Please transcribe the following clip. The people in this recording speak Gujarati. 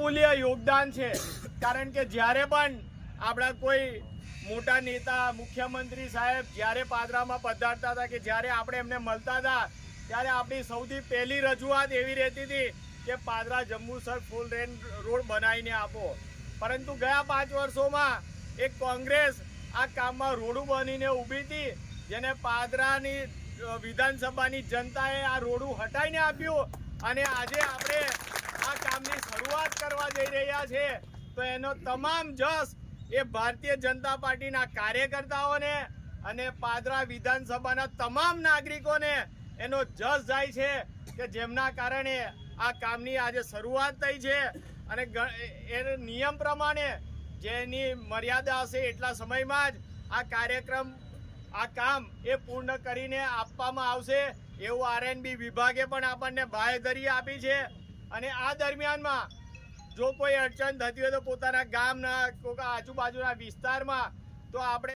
અમૂલ્ય યોગદાન છે। કારણ કે જ્યારે પણ આપણા કોઈ મોટા નેતા મુખ્યમંત્રી સાહેબ જ્યારે પાદરામાં પધારતા હતા કે જ્યારે આપણે એમને મળતા હતા ત્યારે આપણી સૌથી પહેલી રજૂઆત એવી રહેતી હતી કે પાદરા જંબુસર ફૂલ રોડ બનાવીને આપો। પરંતુ ગયા 5 વર્ષોમાં એક કોંગ્રેસ આ કામમાં રોડું બનીને ઊભી હતી, જેને પાદરાની વિધાનસભાની જનતાએ આ રોડું હટાવીને આપ્યું અને આજે આપણે આ કામની શરૂઆત કરવા જઈ રહ્યા છે। તો એનો તમામ જશ એ ભારતીય જનતા પાર્ટીના કાર્યકર્તાઓને અને પાદરા વિધાનસભાના તમામ નાગરિકોને એનો જશ જાય છે કે જેમના કારણે આ કામની આજે શરૂઆત થઈ છે અને એ નિયમ પ્રમાણે જેની મર્યાદા હશે એટલા સમયમાં જ આ કામ એ પૂર્ણ કરીને આપવામાં આવશે એવું આરએનબી વિભાગે પણ આપણને બાંહેધરી આપી છે। અને આ દરમિયાનમાં જો કોઈ અડચણ થતી હોય તો પોતાના ગામના આજુબાજુના વિસ્તારમાં તો આપણે